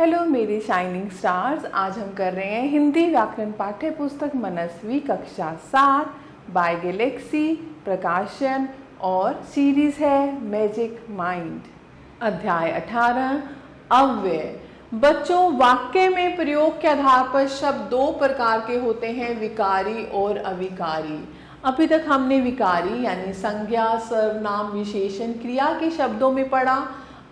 Hello मेरे shining stars. आज हम कर रहे हैं हिंदी व्याकरण पाठ्य पुस्तक मनस्वी कक्षा 7 बाय गैलेक्सी प्रकाशन और सीरीज है मैजिक माइंड। अध्याय 18 अव्यय। बच्चों, वाक्य में प्रयोग के आधार पर शब्द दो प्रकार के होते हैं, विकारी और अविकारी। अभी तक हमने विकारी यानी संज्ञा, सर्वनाम, विशेषण, क्रिया के शब्दों में पढ़ा।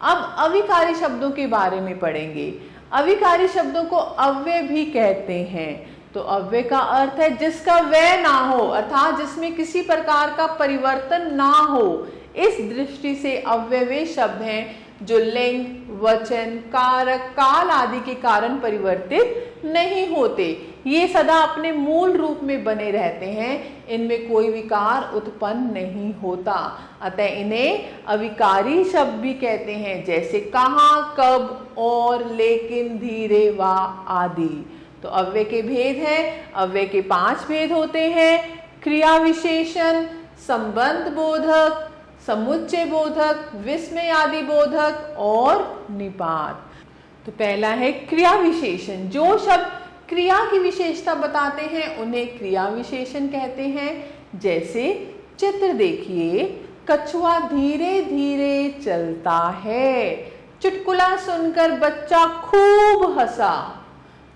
अब अविकारी शब्दों के बारे में पढ़ेंगे। अविकारी शब्दों को अव्यय भी कहते हैं। तो अव्यय का अर्थ है जिसका व्यय ना हो, अर्थात जिसमें किसी प्रकार का परिवर्तन ना हो। इस दृष्टि से अव्यय वे शब्द हैं जो लिंग, वचन, कारक, काल आदि के कारण परिवर्तित नहीं होते। ये सदा अपने मूल रूप में बने रहते हैं, इनमें कोई विकार उत्पन्न नहीं होता। अतः इन्हें अविकारी शब्द भी कहते हैं, जैसे कहाँ, कब, और, लेकिन, धीरे, वा आदि। तो अव्यय के भेद हैं। अव्यय के 5 भेद होते हैं: क्रिया विशेषण, संबंध बोधक, समुच्चय बोधक, विस्मय आदि बोधक और निपात। तो पहला है क्रिया विशेषण। जो शब्द क्रिया की विशेषता बताते हैं उन्हें क्रिया विशेषण कहते हैं। जैसे चित्र देखिए, कछुआ धीरे धीरे चलता है, चुटकुला सुनकर बच्चा खूब हंसा।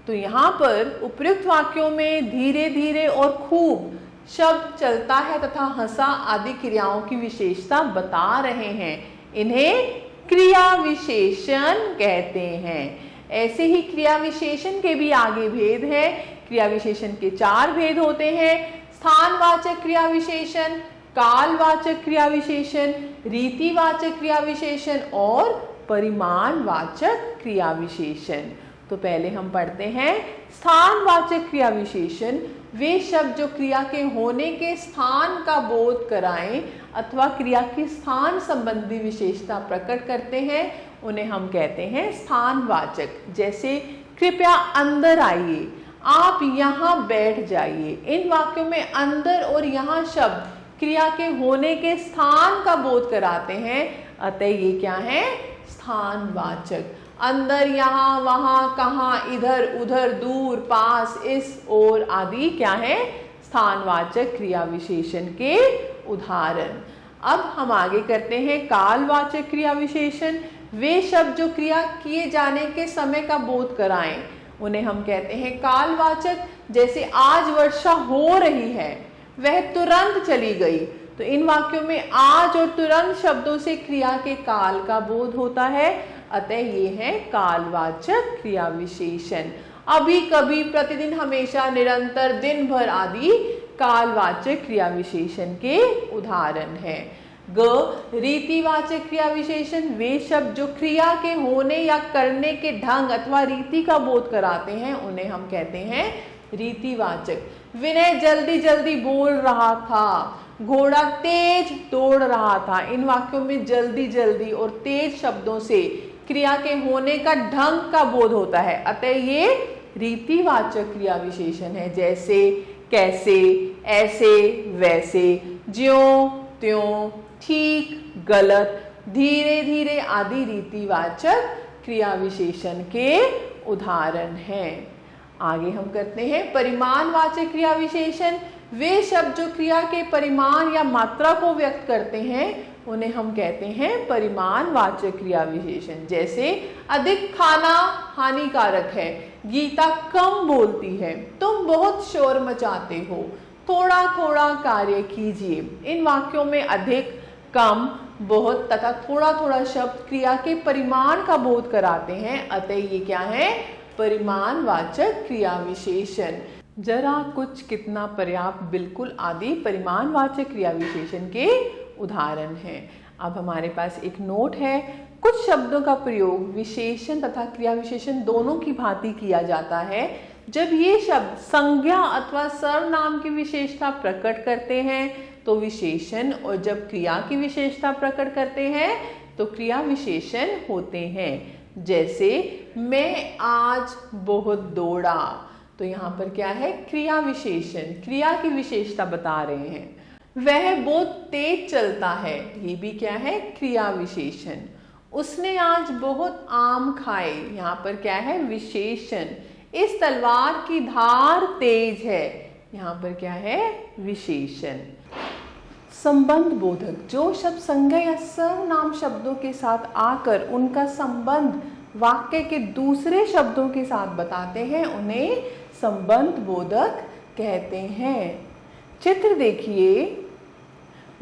तो यहाँ पर उपयुक्त वाक्यों में धीरे धीरे और खूब शब्द चलता है तथा हंसा आदि क्रियाओं की विशेषता बता रहे हैं। इन्हें क्रिया विशेषण कहते हैं। ऐसे ही क्रिया विशेषण के भी आगे भेद है। क्रिया विशेषण के 4 भेद होते हैं: स्थानवाचक क्रिया विशेषण, कालवाचक क्रिया विशेषण, रीतिवाचक क्रिया विशेषण और परिमाणवाचक क्रिया विशेषण। तो पहले हम पढ़ते हैं स्थानवाचक क्रिया विशेषण। वे शब्द जो क्रिया के होने के स्थान का बोध कराएं अथवा क्रिया के स्थान संबंधी विशेषता प्रकट करते हैं, उन्हें हम कहते हैं स्थानवाचक। जैसे कृपया अंदर आइए, आप यहाँ बैठ जाइए। इन वाक्यों में अंदर और यहाँ शब्द क्रिया के होने के स्थान का बोध कराते हैं, अतः ये क्या है? स्थानवाचक। अंदर, यहाँ, वहाँ, कहाँ, इधर, उधर, दूर, पास, इस, ओर आदि क्या है? स्थानवाचक क्रिया विशेषण के उदाहरण। अब हम आगे करते हैं कालवाचक क्रिया विशेषण। वे शब्द जो क्रिया किए जाने के समय का बोध कराएं, उन्हें हम कहते हैं कालवाचक। जैसे आज वर्षा हो रही है, वह तुरंत चली गई। तो इन वाक्यों में आज और तुरंत शब्दों से क्रिया के काल का बोध होता है, अतः ये है कालवाचक क्रिया विशेषण। अभी, कभी, प्रतिदिन, हमेशा, निरंतर, दिन भर आदि कालवाचक क्रिया विशेषण के उदाहरण हैं। रीतिवाचक क्रिया विशेषण। वे शब्द जो क्रिया के होने या करने के ढंग अथवा रीति का बोध कराते हैं, उन्हें हम कहते हैं रीतिवाचक। विनय जल्दी जल्दी बोल रहा था, घोड़ा तेज दौड़ रहा था। इन वाक्यों में जल्दी जल्दी और तेज शब्दों से क्रिया के होने का ढंग का बोध होता है, अतः ये रीतिवाचक क्रिया विशेषण है। जैसे कैसे, ऐसे, वैसे, ज्यों, त्यों, ठीक, गलत, धीरे धीरे आदि रीतिवाचक क्रिया विशेषण के उदाहरण हैं। आगे हम करते हैं परिमाणवाचक क्रिया विशेषण। वे शब्द जो क्रिया के परिमाण या मात्रा को व्यक्त करते हैं, उन्हें हम कहते हैं परिमाणवाचक क्रिया विशेषण। जैसे अधिक खाना हानिकारक है, गीता कम बोलती है, तुम बहुत शोर मचाते हो, थोड़ा थोड़ा कार्य कीजिए। इन वाक्यों में अधिक, कम, बहुत तथा थोड़ा थोड़ा शब्द क्रिया के परिमाण का बोध कराते हैं, अतः ये क्या है? परिमाणवाचक क्रिया विशेषण। जरा, कुछ, कितना, पर्याप्त, बिल्कुल आदि परिमाणवाचक क्रिया विशेषण के उदाहरण हैं। अब हमारे पास एक नोट है। कुछ शब्दों का प्रयोग विशेषण तथा क्रिया विशेषण दोनों की भांति किया जाता है। जब ये शब्द संज्ञा अथवा सर्वनाम की विशेषता प्रकट करते हैं तो विशेषण, और जब क्रिया की विशेषता प्रकट करते हैं तो क्रिया विशेषण होते हैं। जैसे मैं आज बहुत दौड़ा, तो यहाँ पर क्या है? क्रिया विशेषण, क्रिया की विशेषता बता रहे हैं। वह बहुत तेज चलता है, ये भी क्या है? क्रिया विशेषण। उसने आज बहुत आम खाए। यहाँ पर क्या है? विशेषण। इस तलवार की धार तेज है। यहाँ पर क्या है? विशेषण। संबंध बोधक, जो शब्द संज्ञा या सर्वनाम शब्दों के साथ आकर उनका संबंध वाक्य के दूसरे शब्दों के साथ बताते हैं, उन्हें संबंध बोधक कहते हैं। चित्र देखिए।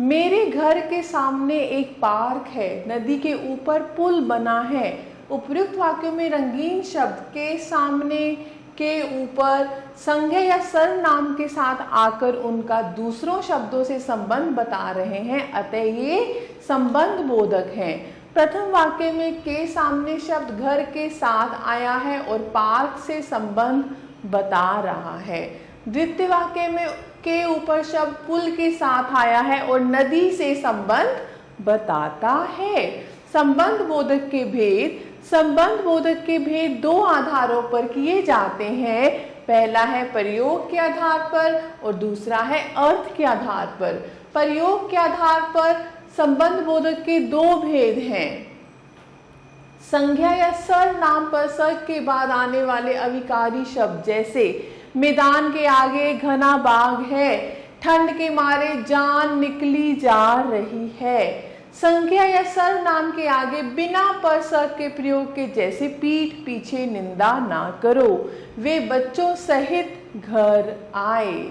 मेरे घर के सामने एक पार्क है, नदी के ऊपर पुल बना है। उपयुक्त वाक्यों में रंगीन शब्द के सामने, के ऊपर संज्ञा या सर्वनाम के साथ आकर उनका दूसरों शब्दों से संबंध बता रहे हैं, अतः ये संबंध बोधक हैं। प्रथम वाक्य में के सामने शब्द घर के साथ आया है और पार्क से संबंध बता रहा है। द्वितीय वाक्य में के ऊपर शब्द पुल के साथ आया है और नदी से संबंध बताता है। संबंध बोधक के भेद। संबंध बोधक के भेद दो आधारों पर किए जाते हैं। पहला है प्रयोग के आधार पर और दूसरा है अर्थ के आधार पर। प्रयोग के आधार पर संबंध बोधक के दो भेद हैं। संज्ञा या सर्वनाम पर स के बाद आने वाले अविकारी शब्द, जैसे मैदान के आगे घना बाग है, ठंड के मारे जान निकली जा रही है। संज्ञा या सर्वनाम के आगे बिना पर स के प्रयोग के, जैसे पीठ पीछे निंदा ना करो, वे बच्चों सहित घर आए।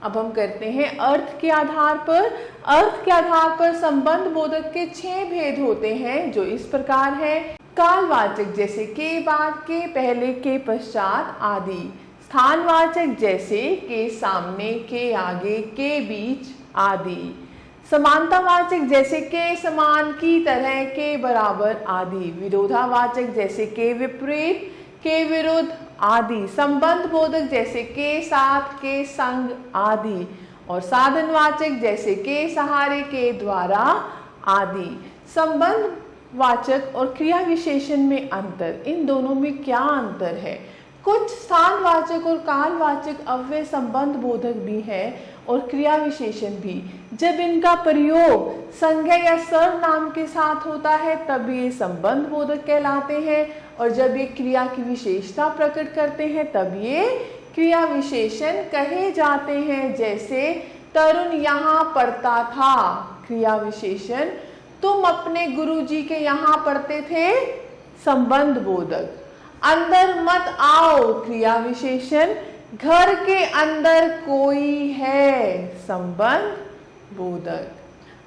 अब हम करते हैं अर्थ के आधार पर। अर्थ के आधार पर संबंध बोधक के 6 भेद होते हैं, जो इस प्रकार है। कालवाचक, जैसे के बाद, के पहले, के पश्चात आदि। स्थानवाचक, जैसे के सामने, के आगे, के बीच आदि। समानतावाचक, जैसे के समान, की तरह, के बराबर आदि। विरोधावाचक, जैसे के विपरीत, के विरुद्ध आदि। संबंध बोधक, जैसे के साथ, के संग आदि। और साधनवाचक, जैसे के सहारे, के द्वारा आदि। संबंध वाचक और क्रिया विशेषण में अंतर। इन दोनों में क्या अंतर है? कुछ स्थानवाचक और कालवाचक अव्यय संबंध बोधक भी है और क्रिया विशेषण भी। जब इनका प्रयोग संज्ञा या सर्वनाम के साथ होता है तब ये संबंध बोधक कहलाते हैं, और जब ये क्रिया की विशेषता प्रकट करते हैं तब ये क्रिया विशेषण कहे जाते हैं। जैसे तरुण यहाँ पढ़ता था, क्रिया विशेषण। तुम अपने गुरुजी के यहाँ पढ़ते थे, संबंध बोधक। अंदर मत आओ, क्रिया विशेषण। घर के अंदर कोई है, संबंध बोधक।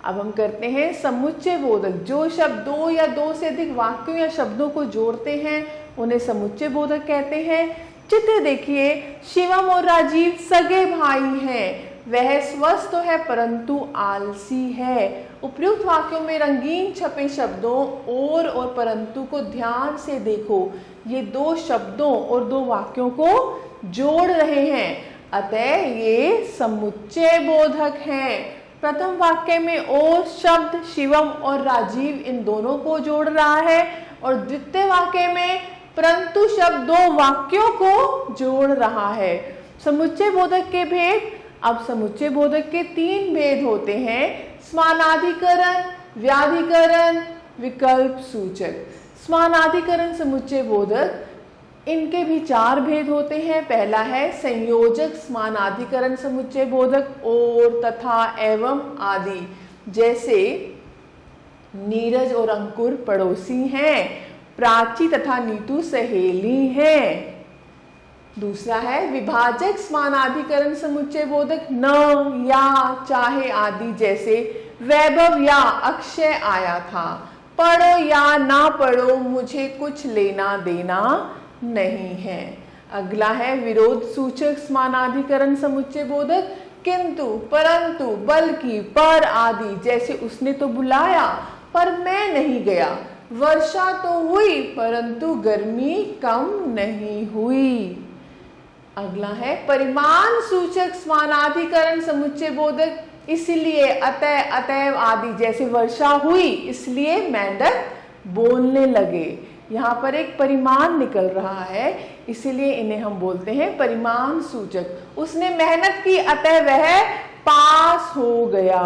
अब हम करते हैं समुच्चय बोधक। जो शब्द दो या दो से अधिक वाक्यों या शब्दों को जोड़ते हैं उन्हें समुच्चय बोधक कहते हैं। चित्र देखिए। शिवम और राजीव सगे भाई हैं। वह स्वस्थ तो है परंतु आलसी है। उपयुक्त वाक्यों में रंगीन छपे शब्दों और परंतु को ध्यान से देखो। ये दो शब्दों और दो वाक्यों को जोड़ रहे हैं, अतः ये समुच्चय बोधक हैं। प्रथम वाक्य में और शब्द शिवम और राजीव इन दोनों को जोड़ रहा है, और द्वितीय वाक्य में परंतु शब्द दो वाक्यों को जोड़ रहा है। समुच्चय बोधक के भेद। अब समुच्चय बोधक के 3 भेद होते हैं। समानाधिकरण, व्याधिकरण, विकल्प सूचक। समानाधिकरण समुच्चय बोधक, इनके भी 4 भेद होते हैं। पहला है संयोजक समानाधिकरण समुच्चय बोधक, और, तथा, एवं आदि। जैसे नीरज और अंकुर पड़ोसी हैं, प्राची तथा नीतू सहेली हैं। दूसरा है विभाजक समानाधिकरण समुच्चय बोधक, न, या, चाहे आदि। जैसे वैभव या अक्षय आया था, पढ़ो या ना पढ़ो, मुझे कुछ लेना देना नहीं है। अगला है विरोध सूचक समानाधिकरण समुच्चय बोधक, किंतु, परंतु, बल्कि, पर आदि। जैसे उसने तो बुलाया पर मैं नहीं गया, वर्षा तो हुई परंतु गर्मी कम नहीं हुई। अगला है परिमाण सूचक समानाधिकरण समुच्चय बोधक, इसलिए, अतः, अतएव आदि। जैसे वर्षा हुई इसलिए मेंढक बोलने लगे। यहाँ पर एक परिमाण निकल रहा है, इसीलिए इन्हें हम बोलते हैं परिमाण सूचक। उसने मेहनत की अतः वह पास हो गया।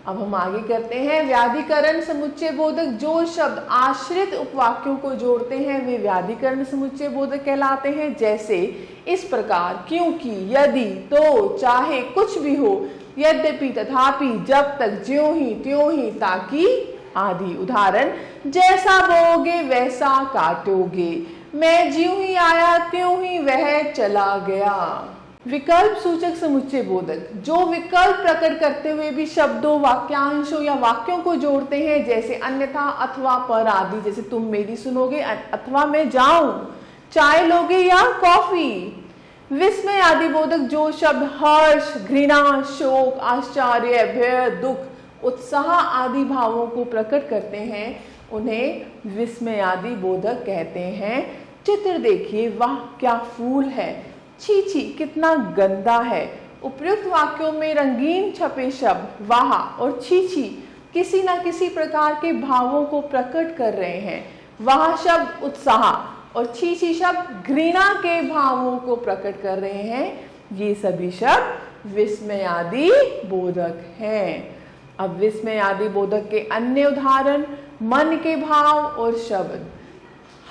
अब हम आगे करते हैं व्याधिकरण समुच्चय बोधक। जो शब्द आश्रित उपवाक्यों को जोड़ते हैं वे व्याधिकरण समुच्चय बोधक कहलाते हैं। जैसे इस प्रकार, क्योंकि, यदि, तो, चाहे, कुछ भी हो, यद्यपि, तथापि, जब तक, ज्यों ही, त्यों ही, ताकि आदि। उदाहरण, जैसा बोओगे वैसा काटोगे, मैं ज्यों ही आया त्यों ही वह चला गया। विकल्प सूचक समुच्चय बोधक। जो विकल्प प्रकट करते हुए भी शब्दों, वाक्यांशों या वाक्यों को जोड़ते हैं, जैसे अन्यथा, अथवा, पर आदि। जैसे तुम मेरी सुनोगे अथवा मैं जाऊं, चाय लोगे या कॉफी। विस्मय आदि बोधक। जो शब्द हर्ष, घृणा, शोक, आश्चर्य, भय, दुख, उत्साह आदि भावों को प्रकट करते हैं उन्हें विस्मय आदि बोधक कहते हैं। चित्र देखिए, वाह क्या फूल है, छी छी कितना गंदा है। उपयुक्त वाक्यों में रंगीन छपे शब्द वाह और छी छी किसी न किसी प्रकार के भावों को प्रकट कर रहे हैं। वाह शब्द उत्साह और छी छी शब्द घृणा के भावों को प्रकट कर रहे हैं। ये सभी शब्द विस्मय आदि बोधक हैं। अब विस्मय आदि बोधक के अन्य उदाहरण, मन के भाव और शब्द।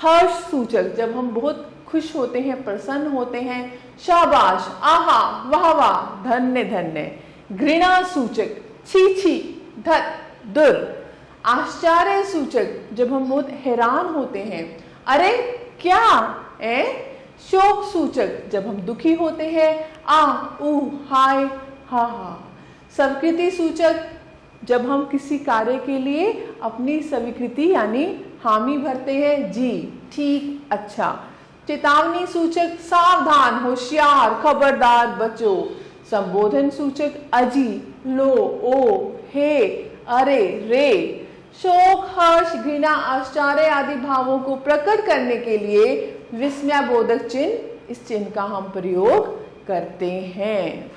हर्ष सूचक, जब हम बहुत खुश होते हैं, प्रसन्न होते हैं, शाबाश, आहा, वाह वाह, धन्य धन्य। घृणा सूचक, छी छी, धत, दुर। आश्चर्य सूचक, जब हम बहुत हैरान होते हैं, अरे क्या है। शोक सूचक, जब हम दुखी होते हैं, आ, ऊ, हाय, हा हा। स्वीकृति सूचक, जब हम किसी कार्य के लिए अपनी स्वीकृति यानी हामी भरते हैं, जी, ठीक, अच्छा। चेतावनी सूचक, सावधान, होशियार, खबरदार, बचो। संबोधन सूचक, अजी, लो, ओ, हे, अरे, रे। शोक, हर्ष, घृणा, आश्चर्य आदि भावों को प्रकट करने के लिए विस्मय बोधक चिन्ह, इस चिन्ह का हम प्रयोग करते हैं।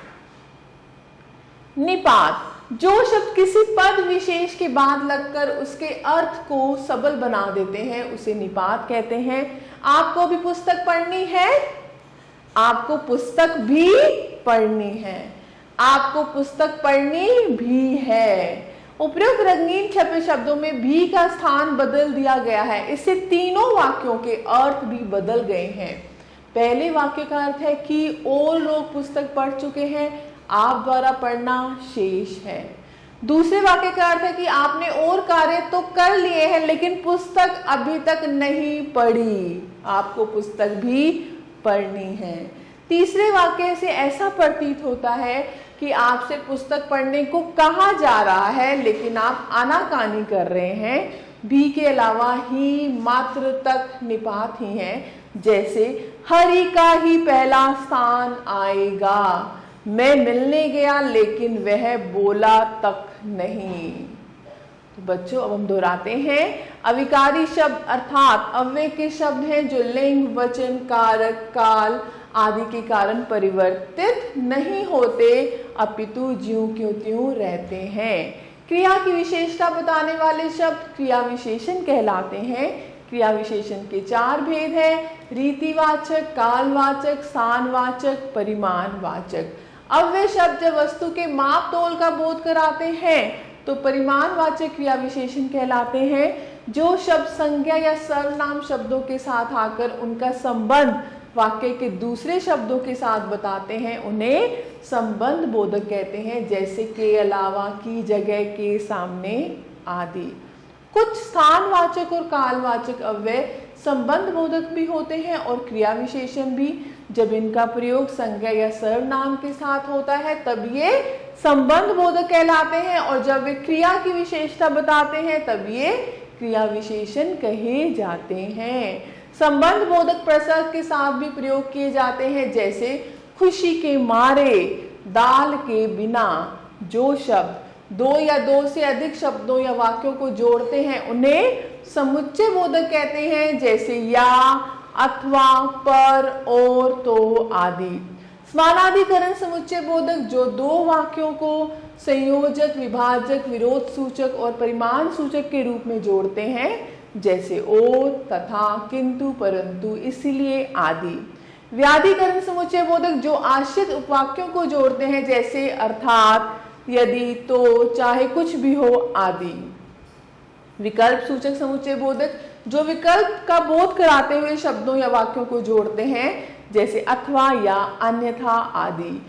निपात, जो शब्द किसी पद विशेष के बाद लगकर उसके अर्थ को सबल बना देते हैं उसे निपात कहते हैं। आपको भी पुस्तक पढ़नी है, आपको पुस्तक भी पढ़नी है, आपको पुस्तक पढ़नी भी है। उपयुक्त रंगीन छपे शब्दों में भी का स्थान बदल दिया गया है। इससे तीनों वाक्यों के अर्थ भी बदल गए हैं। पहले वाक्य का अर्थ है कि और लोग पुस्तक पढ़ चुके हैं, आप द्वारा पढ़ना शेष है। दूसरे वाक्य का अर्थ है कि आपने और कार्य तो कर लिए हैं लेकिन पुस्तक अभी तक नहीं पढ़ी, आपको पुस्तक भी पढ़नी है। तीसरे वाक्य से ऐसा प्रतीत होता है कि आपसे पुस्तक पढ़ने को कहा जा रहा है लेकिन आप आनाकानी कर रहे हैं। भी के अलावा ही, मात्र, तक निपात ही हैं। जैसे हरि का ही पहला स्थान आएगा, मैं मिलने गया लेकिन वह बोला तक नहीं। तो बच्चों अब हम दोहराते हैं। अविकारी शब्द अर्थात अव्यय के शब्द हैं जो लिंग, वचन, कारक, काल आदि के कारण परिवर्तित नहीं होते अपितु ज्यों क्यों त्यों रहते हैं। क्रिया की विशेषता बताने वाले शब्द क्रिया विशेषण कहलाते हैं। क्रिया विशेषण के 4 भेद हैं, रीतिवाचक, कालवाचक, स्थानवाचक, परिमाणवाचक। अव्यय शब्द जब वस्तु के माप तोल का बोध कराते हैं तो परिमाणवाचक क्रिया विशेषण कहलाते हैं। जो शब्द संज्ञा या सर्वनाम शब्दों के साथ आकर उनका संबंध वाक्य के दूसरे शब्दों के साथ बताते हैं उन्हें संबंध बोधक कहते हैं। जैसे के अलावा, की जगह, के सामने आदि। कुछ स्थानवाचक और कालवाचक अव्यय संबंध बोधक भी होते हैं और क्रिया विशेषण भी। जब इनका प्रयोग संज्ञा या सर्वनाम के साथ होता है तब ये संबंध बोधक कहलाते हैं और जब वे क्रिया की विशेषता बताते हैं तब ये क्रिया विशेषण कहे जाते हैं। संबंध बोधक प्रसर्ग के साथ भी प्रयोग किए जाते हैं। जैसे खुशी के मारे, दाल के बिना। जो शब्द दो या दो से अधिक शब्दों या वाक्यों को जोड़ते हैं उन्हें समुच्चय बोधक कहते हैं। जैसे या, अथवा, पर, और, तो आदि। समानाधिकरण समुच्चय बोधक जो दो वाक्यों को संयोजक, विभाजक, विरोध सूचक और परिमाण सूचक के रूप में जोड़ते हैं। जैसे और, तथा, किंतु, परंतु, इसलिए आदि। व्याधिकरण समुच्चय बोधक जो आश्रित उपवाक्यों को जोड़ते हैं। जैसे अर्थात, यदि, तो, चाहे कुछ भी हो आदि। विकल्प सूचक समुच्चय बोधक जो विकल्प का बोध कराते हुए शब्दों या वाक्यों को जोड़ते हैं, जैसे अथवा या अन्यथा आदि।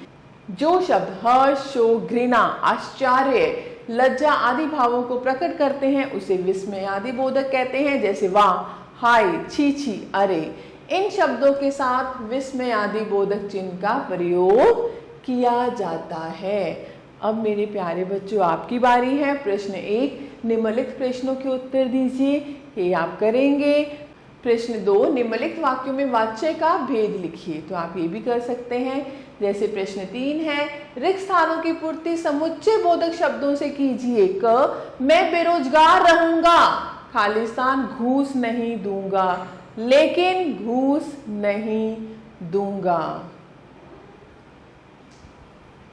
जो शब्द हर्ष, शोक, घृणा, आश्चर्य, लज्जा आदि भावों को प्रकट करते हैं उसे विस्मय आदि बोधक कहते हैं, जैसे वाह, हाय, छी छी, अरे। इन शब्दों के साथ विस्मय आदि बोधक चिन्ह का प्रयोग किया जाता है। अब मेरे प्यारे बच्चों, आपकी बारी है। प्रश्न 1, निम्नलिखित प्रश्नों के उत्तर दीजिए। ये आप करेंगे। प्रश्न 2, निम्नलिखित वाक्यों में वाच्य का भेद लिखिए। तो आप ये भी कर सकते हैं। जैसे प्रश्न 3 है, रिक्त स्थानों की पूर्ति समुच्चय बोधक शब्दों से कीजिए। क, मैं बेरोजगार रहूंगा, खाली स्थान, घूस नहीं दूंगा, लेकिन घूस नहीं दूंगा।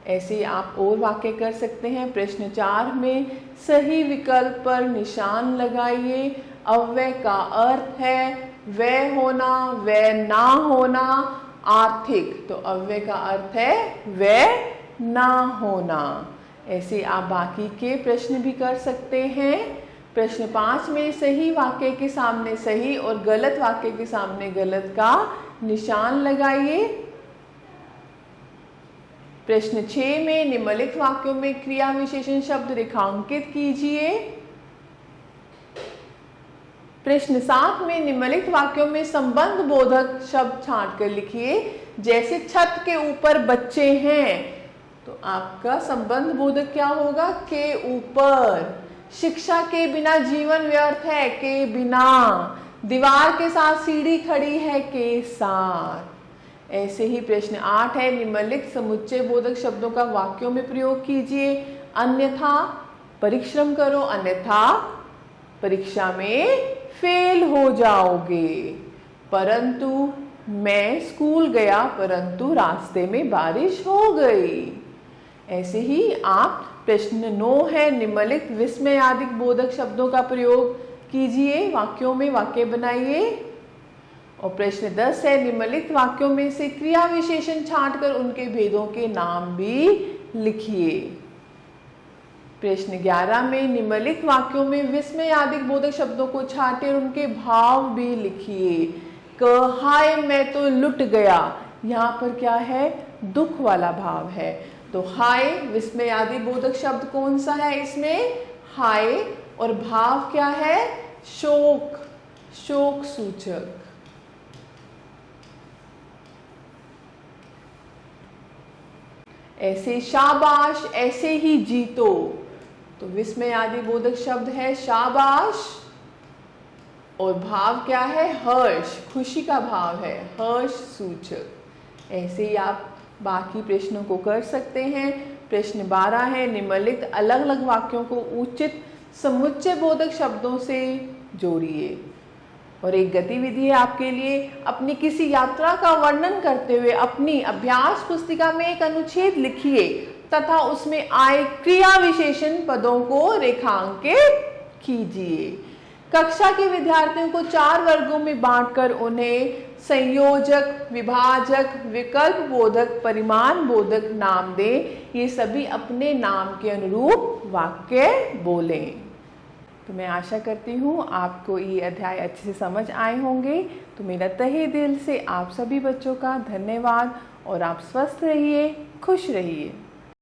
ऐसे आप और वाक्य कर सकते हैं। प्रश्न 4 में सही विकल्प पर निशान लगाइए। अव्यय का अर्थ है वह होना, वह ना होना, आर्थिक। तो अव्यय का अर्थ है वह ना होना। ऐसे आप बाकी के प्रश्न भी कर सकते हैं। प्रश्न 5 में सही वाक्य के सामने सही और गलत वाक्य के सामने गलत का निशान लगाइए। प्रश्न 6 में निम्नलिखित वाक्यों में क्रिया विशेषण शब्द रेखांकित कीजिए। प्रश्न 7 में निम्नलिखित वाक्यों में संबंध बोधक शब्द छांट कर लिखिए। जैसे छत के ऊपर बच्चे हैं, तो आपका संबंध बोधक क्या होगा? के ऊपर। शिक्षा के बिना जीवन व्यर्थ है, के बिना। दीवार के साथ सीढ़ी खड़ी है, के साथ। ऐसे ही प्रश्न 8 है, निम्नलिखित समुच्चय बोधक शब्दों का वाक्यों में प्रयोग कीजिए। अन्यथा परिश्रम करो, अन्यथा परीक्षा में फेल हो जाओगे। परंतु मैं स्कूल गया, परंतु रास्ते में बारिश हो गई। ऐसे ही आप प्रश्न 9 है, निम्नलिखित विस्मय आदि बोधक शब्दों का प्रयोग कीजिए, वाक्यों में वाक्य बनाइए। और प्रश्न 10 है, निम्नलिखित वाक्यों में से क्रिया विशेषण छांटकर उनके भेदों के नाम भी लिखिए। प्रश्न 11 में निम्नलिखित वाक्यों में विस्मय आदि बोधक शब्दों को छांटे और उनके भाव भी लिखिए। क, हाय मैं तो लुट गया, यहाँ पर क्या है? दुख वाला भाव है। तो हाय विस्मय आदि बोधक शब्द कौन सा है इसमें? हाय। और भाव क्या है? शोक, शोक सूचक। ऐसे शाबाश, ऐसे ही जीतो। तो विस्मय आदि बोधक शब्द है शाबाश और भाव क्या है? हर्ष, खुशी का भाव है, हर्ष सूचक। ऐसे ही आप बाकी प्रश्नों को कर सकते हैं। प्रश्न 12 है, निम्नलिखित अलग अलग वाक्यों को उचित समुच्चय बोधक शब्दों से जोड़िए। और एक गतिविधि है आपके लिए, अपनी किसी यात्रा का वर्णन करते हुए अपनी अभ्यास पुस्तिका में एक अनुच्छेद लिखिए तथा उसमें आए क्रिया विशेषण पदों को रेखांकित कीजिए। कक्षा के विद्यार्थियों को 4 वर्गों में बांटकर उन्हें संयोजक, विभाजक, विकल्प बोधक, परिमाण बोधक नाम दें। ये सभी अपने नाम के अनुरूप वाक्य बोलें। तो मैं आशा करती हूँ आपको ये अध्याय अच्छे से समझ आए होंगे। तो मेरा तहे दिल से आप सभी बच्चों का धन्यवाद और आप स्वस्थ रहिए, खुश रहिए।